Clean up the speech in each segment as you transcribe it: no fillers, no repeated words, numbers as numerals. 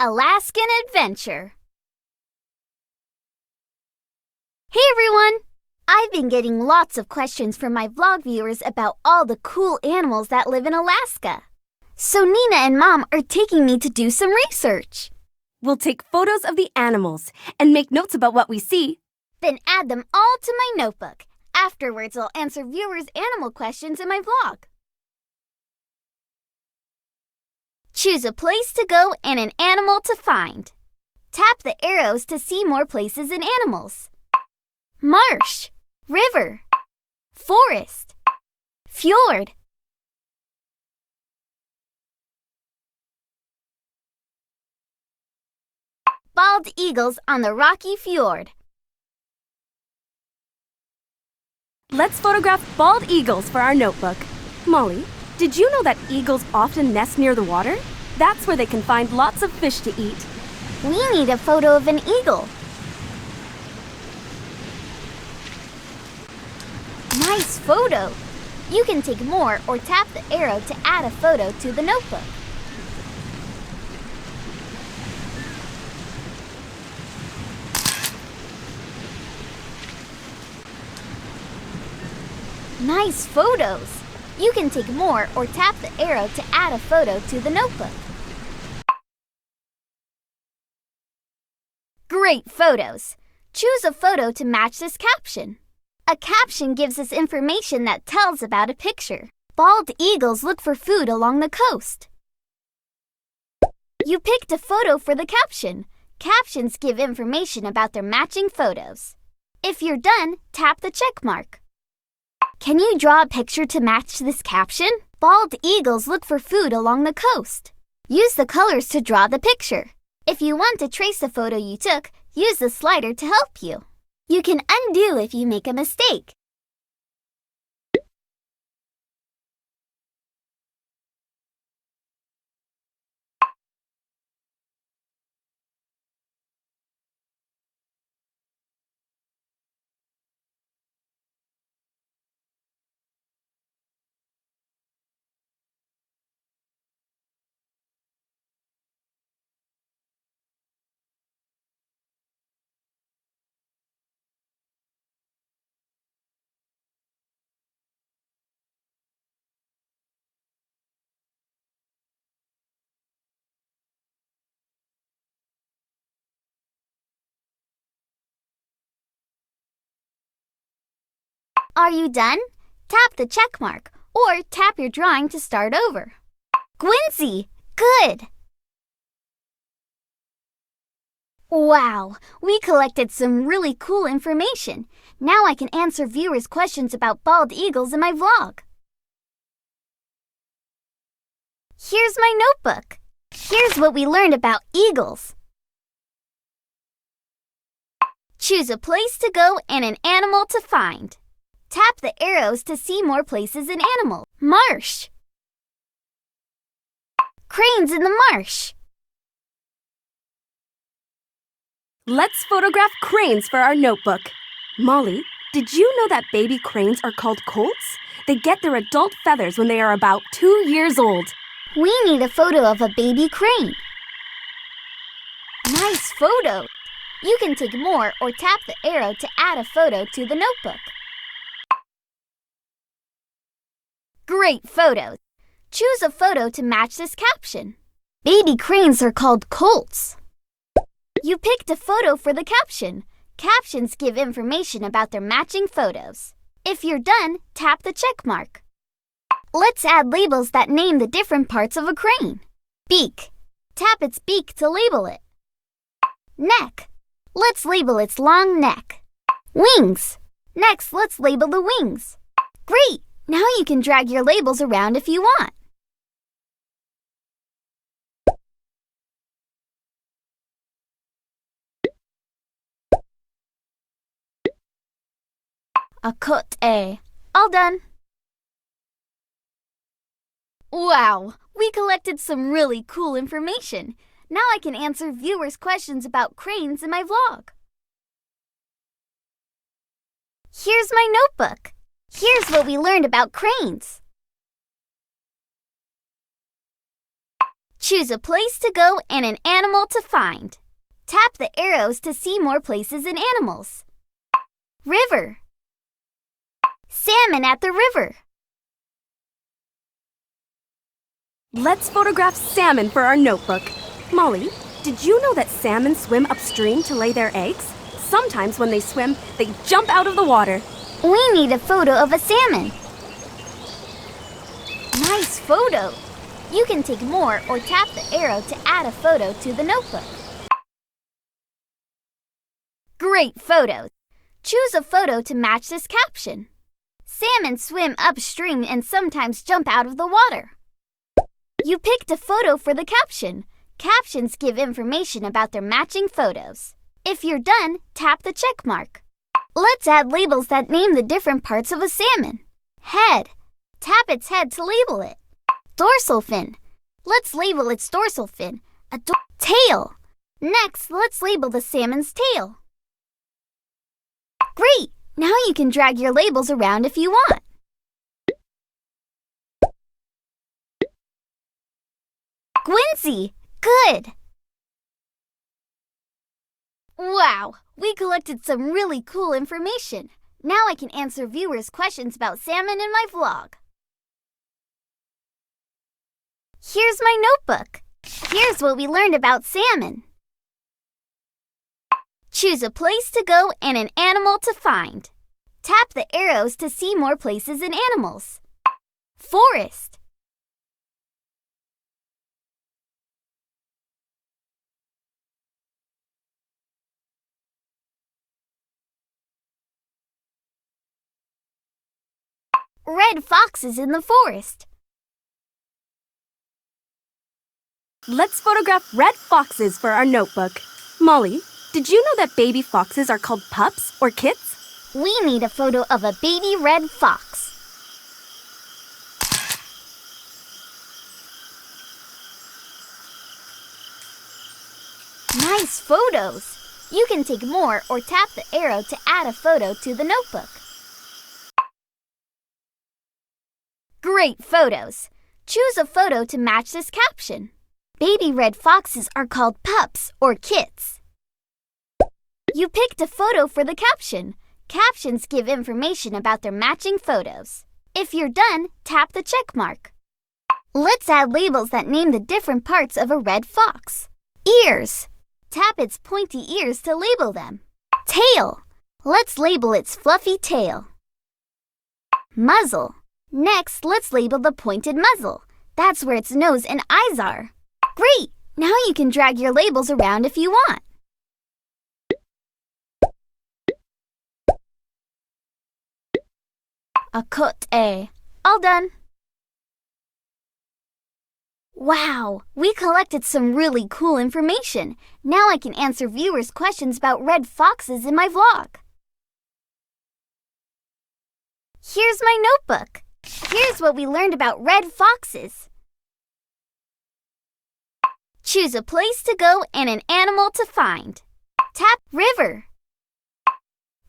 Alaskan Adventure. Hey everyone! I've been getting lots of questions from my vlog viewers about all the cool animals that live in Alaska. So Nina and Mom are taking me to do some research. We'll take photos of the animals and make notes about what we see. Then add them all to my notebook. Afterwards, I'll answer viewers' animal questions in my vlog. Choose a place to go and an animal to find. Tap the arrows to see more places and animals. Marsh, river, forest, fjord. Bald eagles on the rocky fjord. Let's photograph bald eagles for our notebook. Molly, did you know that eagles often nest near the water? That's where they can find lots of fish to eat. We need a photo of an eagle. Nice photo! You can take more or tap the arrow to add a photo to the notebook. Nice photos! You can take more or tap the arrow to add a photo to the notebook. Great photos! Choose a photo to match this caption. A caption gives us information that tells about a picture. Bald eagles look for food along the coast. You picked a photo for the caption. Captions give information about their matching photos. If you're done, tap the check mark. Can you draw a picture to match this caption? Bald eagles look for food along the coast. Use the colors to draw the picture. If you want to trace the photo you took, use the slider to help you. You can undo if you make a mistake. Are you done? Tap the check mark or tap your drawing to start over. Quincy! Good! Wow! We collected some really cool information. Now I can answer viewers' questions about bald eagles in my vlog. Here's my notebook. Here's what we learned about eagles. Choose a place to go and an animal to find. Tap the arrows to see more places and animals. Marsh. Cranes in the marsh. Let's photograph cranes for our notebook. Molly, did you know that baby cranes are called colts? They get their adult feathers when they are about 2 years old. We need a photo of a baby crane. Nice photo! You can take more or tap the arrow to add a photo to the notebook. Great photos! Choose a photo to match this caption. Baby cranes are called colts. You picked a photo for the caption. Captions give information about their matching photos. If you're done, tap the check mark. Let's add labels that name the different parts of a crane. Beak. Tap its beak to label it. Neck. Let's label its long neck. Wings. Next, let's label the wings. Great! Now you can drag your labels around if you want. A cote. All done. Wow! We collected some really cool information. Now I can answer viewers' questions about cranes in my vlog. Here's my notebook. Here's what we learned about cranes. Choose a place to go and an animal to find. Tap the arrows to see more places and animals. River. Salmon at the river. Let's photograph salmon for our notebook. Molly, did you know that salmon swim upstream to lay their eggs? Sometimes when they swim, they jump out of the water. We need a photo of a salmon. Nice photo! You can take more or tap the arrow to add a photo to the notebook. Great photos! Choose a photo to match this caption. Salmon swim upstream and sometimes jump out of the water. You picked a photo for the caption. Captions give information about their matching photos. If you're done, tap the check mark. Let's add labels that name the different parts of a salmon. Head. Tap its head to label it. Dorsal fin. Let's label its dorsal fin. Tail. Next, let's label the salmon's tail. Great! Now you can drag your labels around if you want. Quincy! Good! Wow! We collected some really cool information. Now I can answer viewers' questions about salmon in my vlog. Here's my notebook. Here's what we learned about salmon. Choose a place to go and an animal to find. Tap the arrows to see more places and animals. Forest. Red foxes in the forest. Let's photograph red foxes for our notebook. Molly, did you know that baby foxes are called pups or kits? We need a photo of a baby red fox. Nice photos! You can take more or tap the arrow to add a photo to the notebook. Great photos! Choose a photo to match this caption. Baby red foxes are called pups or kits. You picked a photo for the caption. Captions give information about their matching photos. If you're done, tap the check mark. Let's add labels that name the different parts of a red fox. Ears. Tap its pointy ears to label them. Tail. Let's label its fluffy tail. Muzzle. Next, let's label the pointed muzzle. That's where its nose and eyes are. Great! Now you can drag your labels around if you want. A cote. All done. Wow! We collected some really cool information. Now I can answer viewers' questions about red foxes in my vlog. Here's my notebook. Here's what we learned about red foxes. Choose a place to go and an animal to find. Tap river,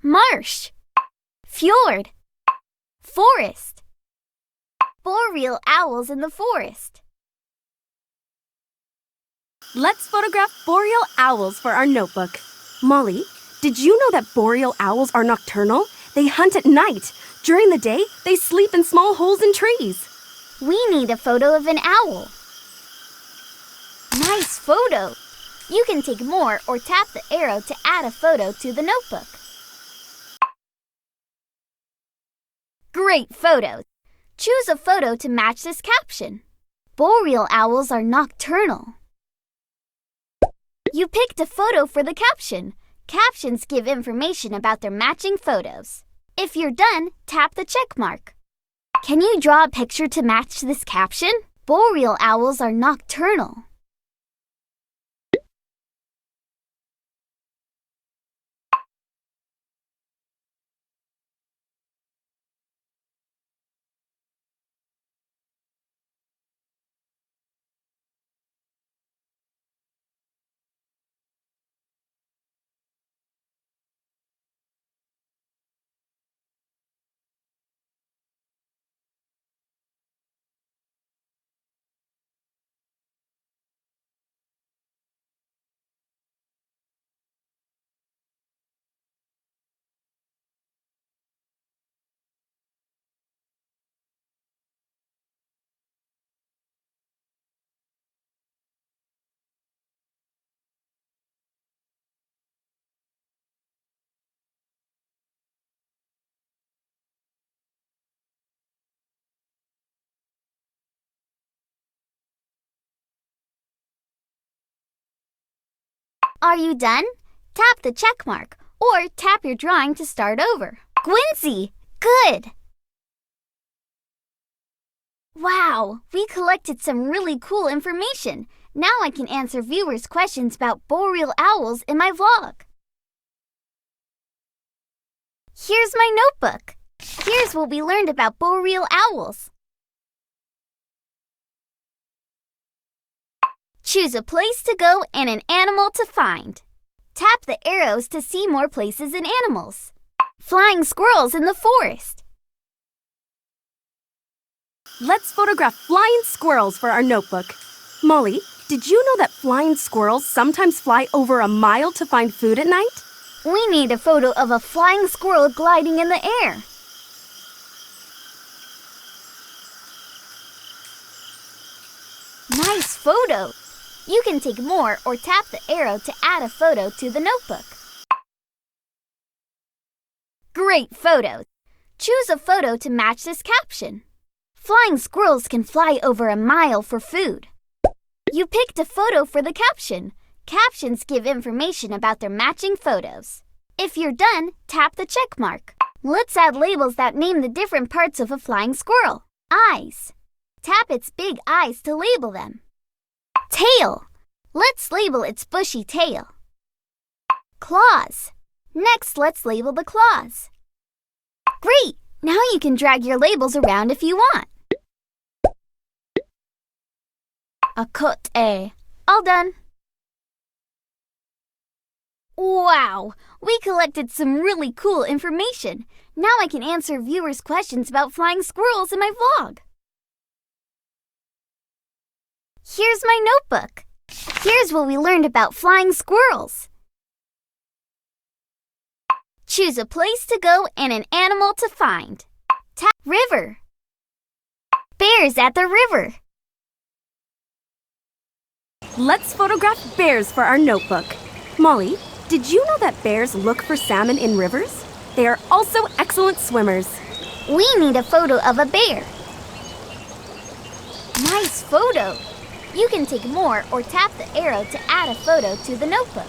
marsh, fjord, forest, boreal owls in the forest. Let's photograph boreal owls for our notebook. Molly, did you know that boreal owls are nocturnal? They hunt at night. During the day, they sleep in small holes in trees. We need a photo of an owl. Nice photo! You can take more or tap the arrow to add a photo to the notebook. Great photos! Choose a photo to match this caption. Boreal owls are nocturnal. You picked a photo for the caption. Captions give information about their matching photos. If you're done, tap the check mark. Can you draw a picture to match this caption? Boreal owls are nocturnal. Are you done? Tap the check mark or tap your drawing to start over. Quincy! Good! Wow, we collected some really cool information. Now I can answer viewers' questions about boreal owls in my vlog. Here's my notebook. Here's what we learned about boreal owls. Choose a place to go and an animal to find. Tap the arrows to see more places and animals. Flying squirrels in the forest. Let's photograph flying squirrels for our notebook. Molly, did you know that flying squirrels sometimes fly over a mile to find food at night? We need a photo of a flying squirrel gliding in the air. Nice photo! You can take more or tap the arrow to add a photo to the notebook. Great photos! Choose a photo to match this caption. Flying squirrels can fly over a mile for food. You picked a photo for the caption. Captions give information about their matching photos. If you're done, tap the check mark. Let's add labels that name the different parts of a flying squirrel. Eyes. Tap its big eyes to label them. Tail. Let's label its bushy tail. Claws. Next, let's label the claws. Great! Now you can drag your labels around if you want. A cote. All done. Wow! We collected some really cool information. Now I can answer viewers' questions about flying squirrels in my vlog. Here's my notebook. Here's what we learned about flying squirrels. Choose a place to go and an animal to find. Tap river. Bears at the river. Let's photograph bears for our notebook. Molly, did you know that bears look for salmon in rivers? They are also excellent swimmers. We need a photo of a bear. Nice photo! You can take more or tap the arrow to add a photo to the notebook.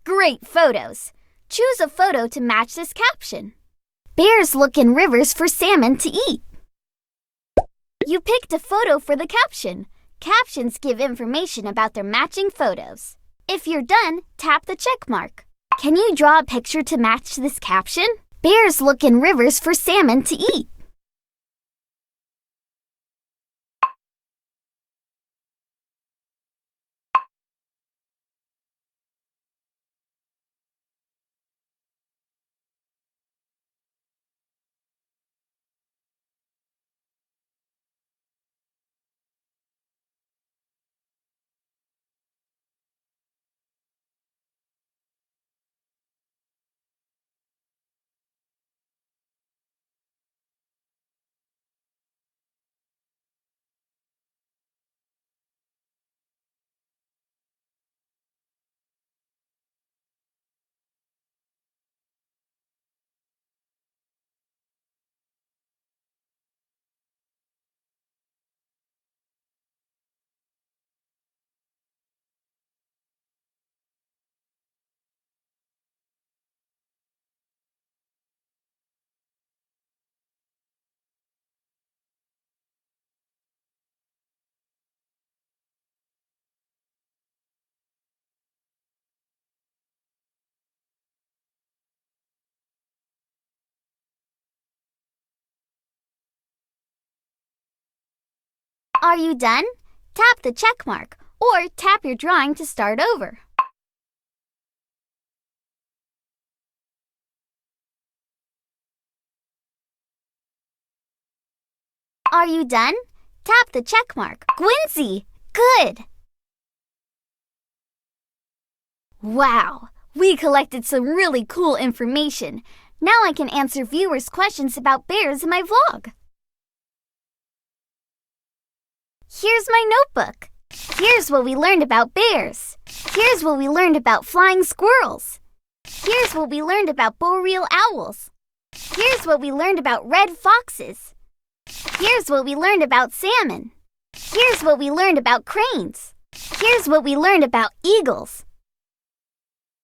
Great photos! Choose a photo to match this caption. Bears look in rivers for salmon to eat. You picked a photo for the caption. Captions give information about their matching photos. If you're done, tap the check mark. Can you draw a picture to match this caption? Bears look in rivers for salmon to eat. Are you done? Tap the check mark or tap your drawing to start over. Are you done? Tap the check mark. Quincy! Good! Wow! We collected some really cool information. Now I can answer viewers' questions about bears in my vlog. Here's my notebook. Here's what we learned about bears. Here's what we learned about flying squirrels. Here's what we learned about boreal owls. Here's what we learned about red foxes. Here's what we learned about salmon. Here's what we learned about cranes. Here's what we learned about eagles.